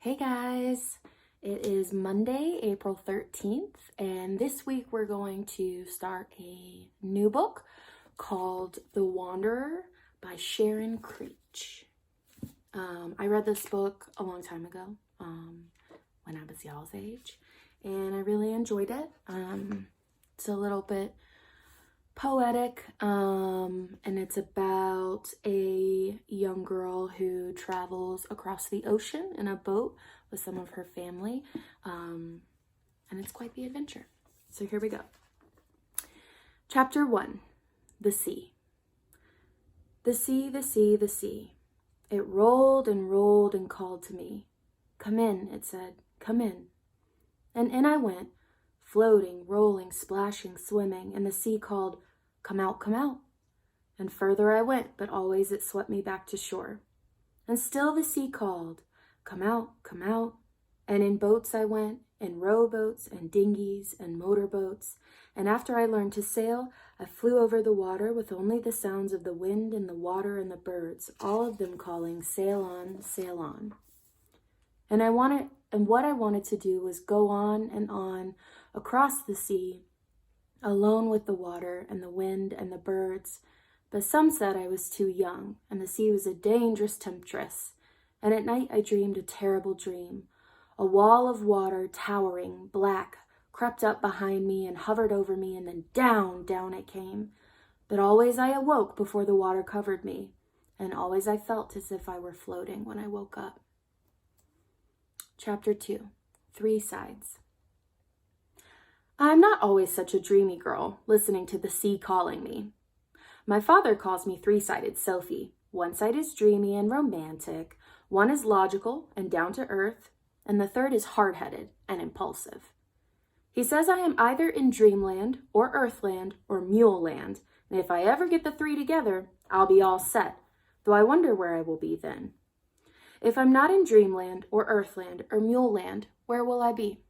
Hey guys, it is Monday, April 13th, and this week we're going to start a new book called The Wanderer by Sharon Creech. I read this book a long time ago, when I was y'all's age, and I really enjoyed it. It's a little bit poetic, and it's about a young girl who travels across the ocean in a boat with some of her family, and it's quite the adventure. So here we go. Chapter 1, The Sea. The sea, the sea, the sea. It rolled and rolled and called to me. Come in, it said, come in. And in I went, floating, rolling, splashing, swimming, and the sea called, come out, come out. And further I went, but always it swept me back to shore. And still the sea called, come out, come out. And in boats I went, in rowboats and dinghies and motorboats. And after I learned to sail, I flew over the water with only the sounds of the wind and the water and the birds, all of them calling, sail on, sail on. And what I wanted to do was go on across the sea, alone with the water and the wind and the birds. But some said I was too young, and the sea was a dangerous temptress. And at night I dreamed a terrible dream. A wall of water, towering, black, crept up behind me and hovered over me, and then down, down it came. But always I awoke before the water covered me, and always I felt as if I were floating when I woke up. Chapter 2, 3 Sides. I am not always such a dreamy girl, listening to the sea calling me. My father calls me three-sided Sophie. One side is dreamy and romantic, one is logical and down to earth, and the third is hard-headed and impulsive. He says I am either in dreamland or earthland or mule land, and if I ever get the three together, I'll be all set, though I wonder where I will be then. If I'm not in dreamland or earthland or mule land, where will I be?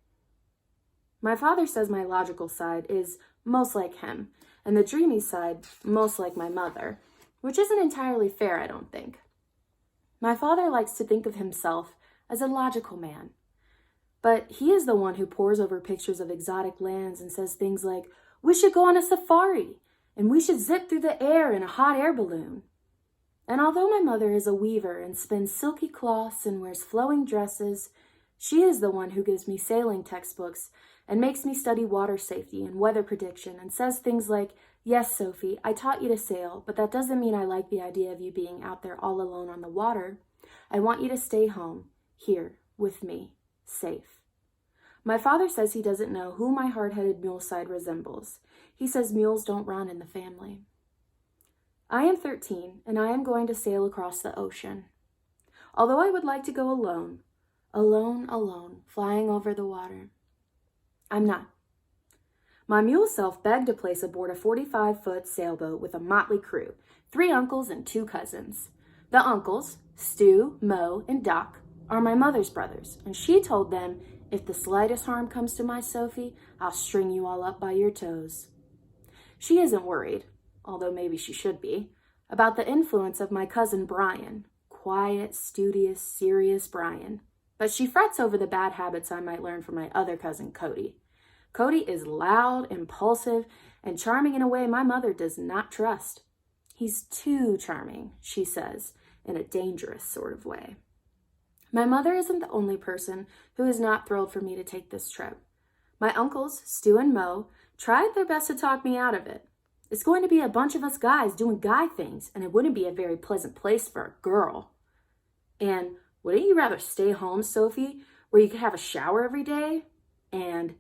My father says my logical side is most like him, and the dreamy side most like my mother, which isn't entirely fair, I don't think. My father likes to think of himself as a logical man, but he is the one who pores over pictures of exotic lands and says things like, we should go on a safari, and we should zip through the air in a hot air balloon. And although my mother is a weaver and spins silky cloths and wears flowing dresses, she is the one who gives me sailing textbooks and makes me study water safety and weather prediction and says things like, yes, Sophie, I taught you to sail, but that doesn't mean I like the idea of you being out there all alone on the water. I want you to stay home, here, with me, safe. My father says he doesn't know who my hard-headed mule side resembles. He says mules don't run in the family. I am 13, and I am going to sail across the ocean. Although I would like to go alone, alone, flying over the water, I'm not. My mule self begged a place aboard a 45-foot sailboat with a motley crew, 3 uncles and 2 cousins. The uncles, Stu, Mo, and Doc, are my mother's brothers, and she told them, if the slightest harm comes to my Sophie, I'll string you all up by your toes. She isn't worried, although maybe she should be, about the influence of my cousin Brian, quiet, studious, serious Brian. But she frets over the bad habits I might learn from my other cousin, Cody. Cody is loud, impulsive, and charming in a way my mother does not trust. He's too charming, she says, in a dangerous sort of way. My mother isn't the only person who is not thrilled for me to take this trip. My uncles, Stu and Mo, tried their best to talk me out of it. It's going to be a bunch of us guys doing guy things, and it wouldn't be a very pleasant place for a girl. And wouldn't you rather stay home, Sophie, where you could have a shower every day? And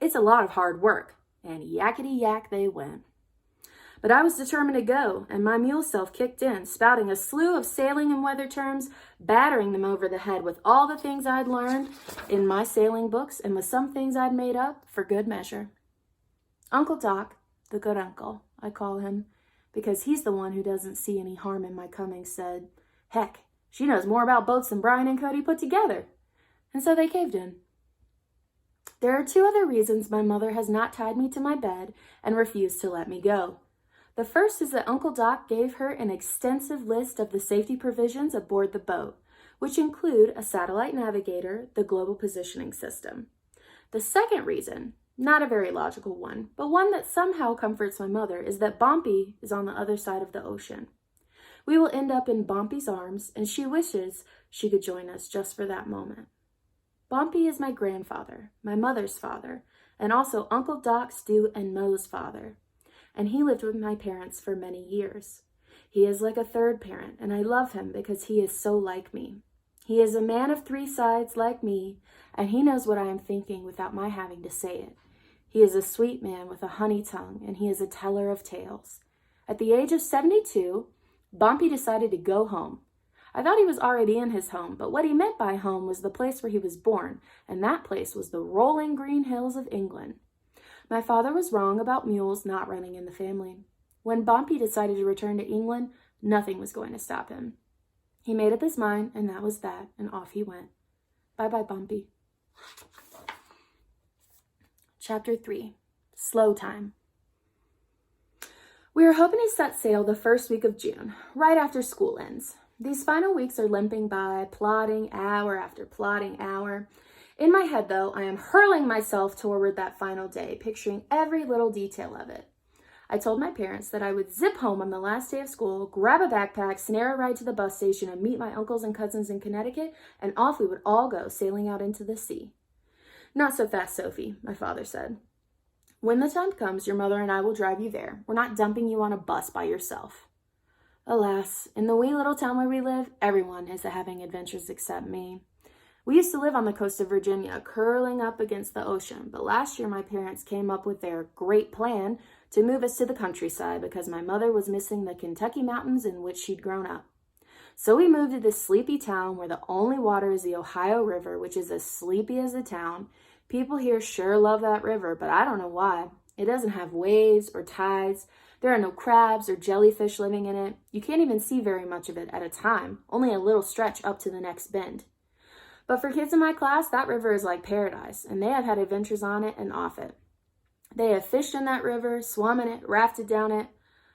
it's a lot of hard work. And yakety yak they went. But I was determined to go, and my mule self kicked in, spouting a slew of sailing and weather terms, battering them over the head with all the things I'd learned in my sailing books and with some things I'd made up for good measure. Uncle Doc, the good uncle, I call him, because he's the one who doesn't see any harm in my coming, said, heck, she knows more about boats than Brian and Cody put together. And so they caved in. There are 2 other reasons my mother has not tied me to my bed and refused to let me go. The first is that Uncle Doc gave her an extensive list of the safety provisions aboard the boat, which include a satellite navigator, the global positioning system. The second reason, not a very logical one, but one that somehow comforts my mother, is that Bompy is on the other side of the ocean. We will end up in Bompy's arms, and she wishes she could join us just for that moment. Bompy is my grandfather, my mother's father, and also Uncle Doc, Stu, and Mo's father. And he lived with my parents for many years. He is like a third parent, and I love him because he is so like me. He is a man of three sides like me, and he knows what I am thinking without my having to say it. He is a sweet man with a honey tongue, and he is a teller of tales. At the age of 72, Bompy decided to go home. I thought he was already in his home, but what he meant by home was the place where he was born, and that place was the rolling green hills of England. My father was wrong about mules not running in the family. When Bompy decided to return to England, nothing was going to stop him. He made up his mind, and that was that, and off he went. Bye-bye, Bompy. Chapter 3, Slow Time. We are hoping to set sail the first week of June, right after school ends. These final weeks are limping by, plodding hour after plodding hour. In my head, though, I am hurling myself toward that final day, picturing every little detail of it. I told my parents that I would zip home on the last day of school, grab a backpack, snare a ride to the bus station, and meet my uncles and cousins in Connecticut, and off we would all go, sailing out into the sea. Not so fast, Sophie, my father said. When the time comes, your mother and I will drive you there. We're not dumping you on a bus by yourself. Alas, in the wee little town where we live, everyone is having adventures except me. We used to live on the coast of Virginia, curling up against the ocean, but last year my parents came up with their great plan to move us to the countryside because my mother was missing the Kentucky mountains in which she'd grown up. So we moved to this sleepy town where the only water is the Ohio River, which is as sleepy as the town. People here sure love that river, but I don't know why. It doesn't have waves or tides. There are no crabs or jellyfish living in it. You can't even see very much of it at a time, only a little stretch up to the next bend. But for kids in my class, that river is like paradise, and they have had adventures on it and off it. They have fished in that river, swum in it, rafted down it.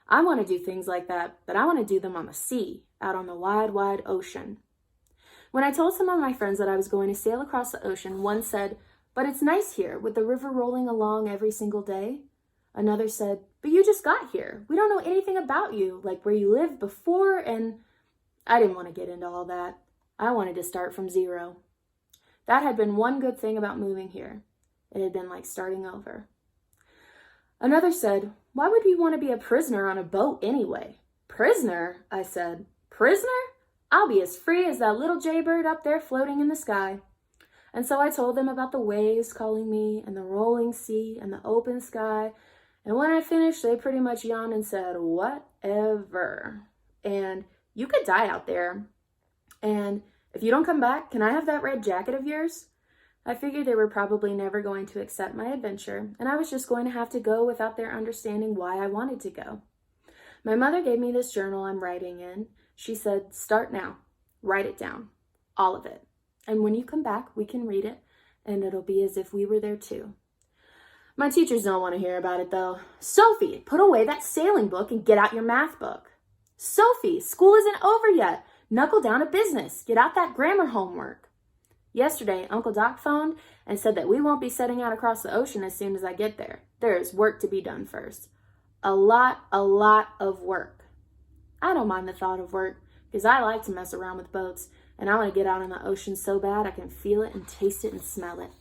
I want to do things like that, but I want to do them on the sea, out on the wide, wide ocean. When I told some of my friends that I was going to sail across the ocean, one said, "But it's nice here, with the river rolling along every single day." Another said, "But you just got here. We don't know anything about you, like where you lived before," and I didn't want to get into all that. I wanted to start from zero. That had been one good thing about moving here. It had been like starting over. Another said, "Why would we want to be a prisoner on a boat anyway?" "Prisoner?" I said. "Prisoner? I'll be as free as that little jaybird up there floating in the sky." And so I told them about the waves calling me and the rolling sea and the open sky. And when I finished, they pretty much yawned and said, "Whatever. And you could die out there. And if you don't come back, can I have that red jacket of yours?" I figured they were probably never going to accept my adventure, and I was just going to have to go without their understanding why I wanted to go. My mother gave me this journal I'm writing in. She said, "Start now. Write it down. All of it. And when you come back, we can read it, and it'll be as if we were there too." My teachers don't want to hear about it, though. "Sophie, put away that sailing book and get out your math book." "Sophie, school isn't over yet. Knuckle down to business. Get out that grammar homework." Yesterday, Uncle Doc phoned and said that we won't be setting out across the ocean as soon as I get there. There is work to be done first. A lot of work. I don't mind the thought of work because I like to mess around with boats, and I want to get out in the ocean so bad I can feel it and taste it and smell it.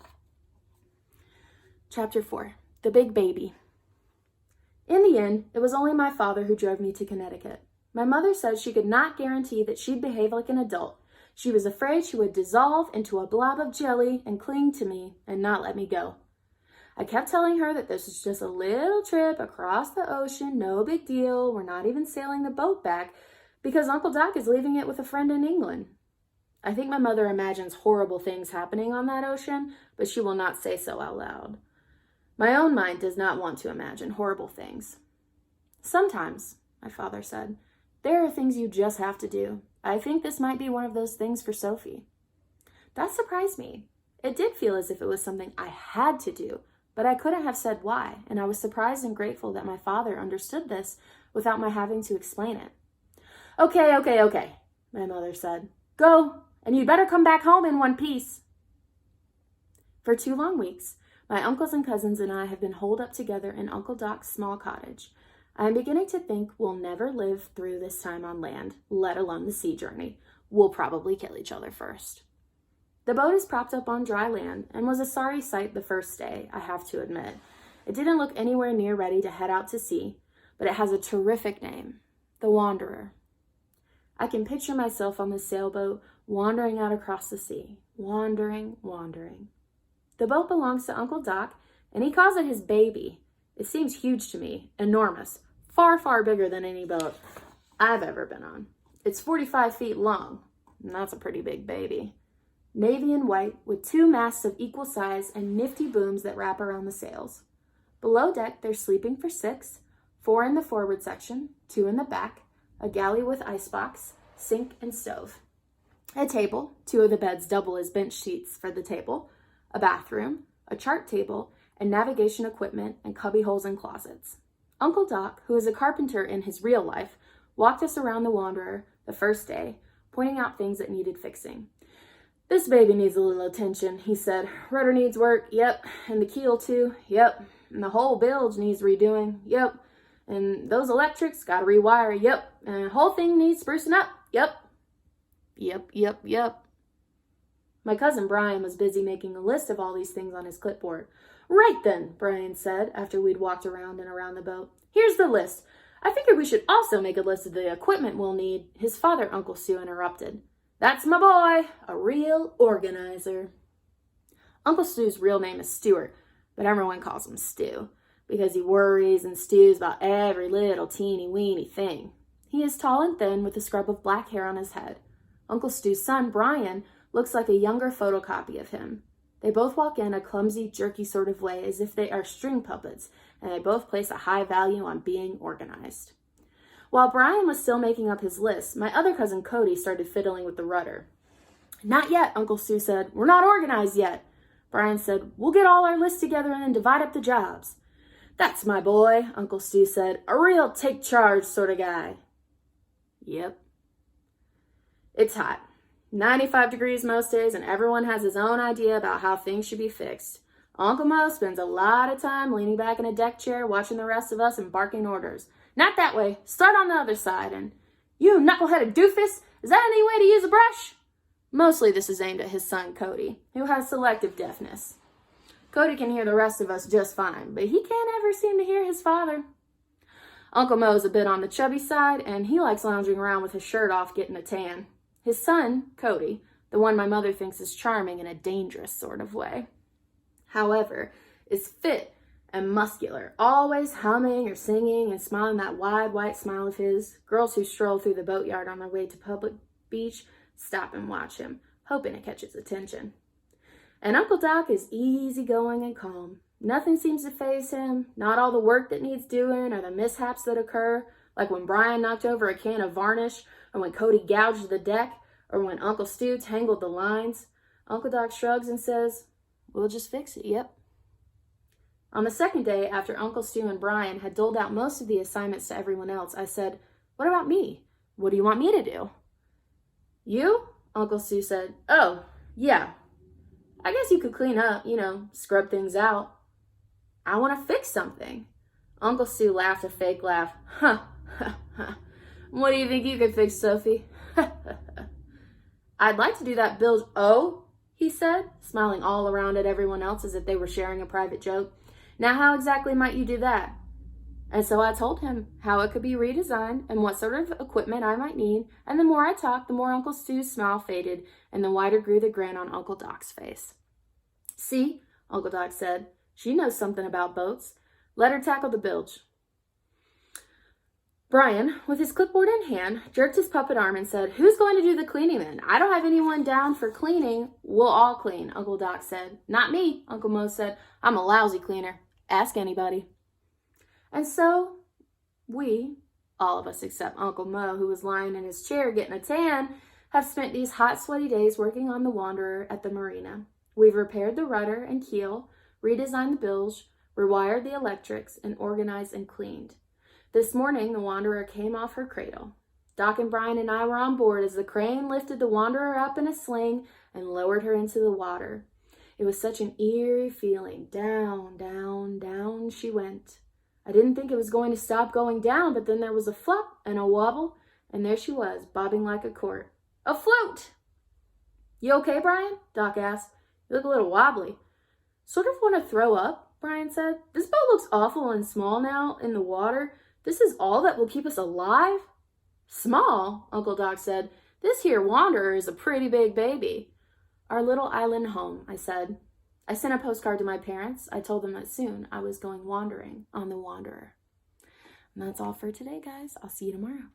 Chapter 4, The Big Baby. In the end, it was only my father who drove me to Connecticut. My mother said she could not guarantee that she'd behave like an adult. She was afraid she would dissolve into a blob of jelly and cling to me and not let me go. I kept telling her that this was just a little trip across the ocean, no big deal. We're not even sailing the boat back because Uncle Doc is leaving it with a friend in England. I think my mother imagines horrible things happening on that ocean, but she will not say so out loud. My own mind does not want to imagine horrible things. "Sometimes," my father said, "there are things you just have to do. I think this might be one of those things for Sophie." That surprised me. It did feel as if it was something I had to do, but I couldn't have said why, and I was surprised and grateful that my father understood this without my having to explain it. Okay, my mother said. "Go and you'd better come back home in one piece. For 2 long weeks, my uncles and cousins and I have been holed up together in Uncle Doc's small cottage. I am beginning to think we'll never live through this time on land, let alone the sea journey. We'll probably kill each other first. The boat is propped up on dry land and was a sorry sight the first day, I have to admit. It didn't look anywhere near ready to head out to sea, but it has a terrific name, the Wanderer. I can picture myself on the sailboat wandering out across the sea, wandering. The boat belongs to Uncle Doc, and he calls it his baby. It seems huge to me, enormous, far, far bigger than any boat I've ever been on. It's 45 feet long, and that's a pretty big baby. Navy and white, with 2 masts of equal size and nifty booms that wrap around the sails. Below deck, there's sleeping for 6, 4 in the forward section, 2 in the back, a galley with icebox, sink, and stove. A table, 2 of the beds double as bench seats for the table, a bathroom, a chart table, and navigation equipment and cubby holes and closets. Uncle Doc, who is a carpenter in his real life, walked us around the Wanderer the first day, pointing out things that needed fixing. "This baby needs a little attention," he said. "Rudder needs work, yep, and the keel too, yep, and the whole bilge needs redoing, yep, and those electrics gotta rewire, yep, and the whole thing needs sprucing up, yep. Yep. My cousin Brian was busy making a list of all these things on his clipboard. "Right then," Brian said, after we'd walked around and around the boat. "Here's the list. I figured we should also make a list of the equipment we'll need." His father, Uncle Stu, interrupted. "That's my boy, a real organizer." Uncle Stu's real name is Stuart, but everyone calls him Stu, because he worries and stews about every little teeny-weeny thing. He is tall and thin with a scrub of black hair on his head. Uncle Stu's son, Brian, looks like a younger photocopy of him. They both walk in a clumsy, jerky sort of way as if they are string puppets, and they both place a high value on being organized. While Brian was still making up his list, my other cousin Cody started fiddling with the rudder. "Not yet," Uncle Stu said. "We're not organized yet." Brian said, "We'll get all our lists together and then divide up the jobs." "That's my boy," Uncle Stu said. "A real take charge sort of guy." Yep. It's hot. 95 degrees most days, and everyone has his own idea about how things should be fixed. Uncle Mo spends a lot of time leaning back in a deck chair, watching the rest of us and barking orders. "Not that way. Start on the other side." And, "You knuckle-headed doofus, is that any way to use a brush?" Mostly this is aimed at his son, Cody, who has selective deafness. Cody can hear the rest of us just fine, but he can't ever seem to hear his father. Uncle Mo's a bit on the chubby side, and he likes lounging around with his shirt off getting a tan. His son, Cody, the one my mother thinks is charming in a dangerous sort of way, however, is fit and muscular, always humming or singing and smiling that wide, white smile of his. Girls who stroll through the boatyard on their way to public beach stop and watch him, hoping to catch his attention. And Uncle Doc is easygoing and calm. Nothing seems to faze him, not all the work that needs doing or the mishaps that occur, like when Brian knocked over a can of varnish, or when Cody gouged the deck, or when Uncle Stu tangled the lines. Uncle Doc shrugs and says, "We'll just fix it, yep." On the second day, after Uncle Stu and Brian had doled out most of the assignments to everyone else, I said, "What about me? What do you want me to do?" "You?" Uncle Stu said. "Oh, yeah. I guess you could clean up, scrub things out." "I want to fix something." Uncle Stu laughed a fake laugh. "Huh. What do you think you could fix, Sophie?" "I'd like to do that bilge." "Oh," he said, smiling all around at everyone else as if they were sharing a private joke. "Now how exactly might you do that?" And so I told him how it could be redesigned and what sort of equipment I might need, and the more I talked, the more Uncle Stu's smile faded and the wider grew the grin on Uncle Doc's face. "See," Uncle Doc said, "she knows something about boats. Let her tackle the bilge." Brian, with his clipboard in hand, jerked his puppet arm and said, "Who's going to do the cleaning then? I don't have anyone down for cleaning." "We'll all clean," Uncle Doc said. "Not me," Uncle Mo said. "I'm a lousy cleaner. Ask anybody." And so we, all of us except Uncle Mo, who was lying in his chair getting a tan, have spent these hot, sweaty days working on the Wanderer at the marina. We've repaired the rudder and keel, redesigned the bilge, rewired the electrics, and organized and cleaned. This morning, the Wanderer came off her cradle. Doc and Brian and I were on board as the crane lifted the Wanderer up in a sling and lowered her into the water. It was such an eerie feeling. Down, down, down she went. I didn't think it was going to stop going down, but then there was a flop and a wobble, and there she was, bobbing like a cork. Afloat! You okay, Brian? Doc asked. You look a little wobbly. Sort of want to throw up, Brian said. This boat looks awful and small now in the water. This is all that will keep us alive? Small, Uncle Doc said. This here Wanderer is a pretty big baby. Our little island home, I said. I sent a postcard to my parents. I told them that soon I was going wandering on the Wanderer. And that's all for today, guys. I'll see you tomorrow.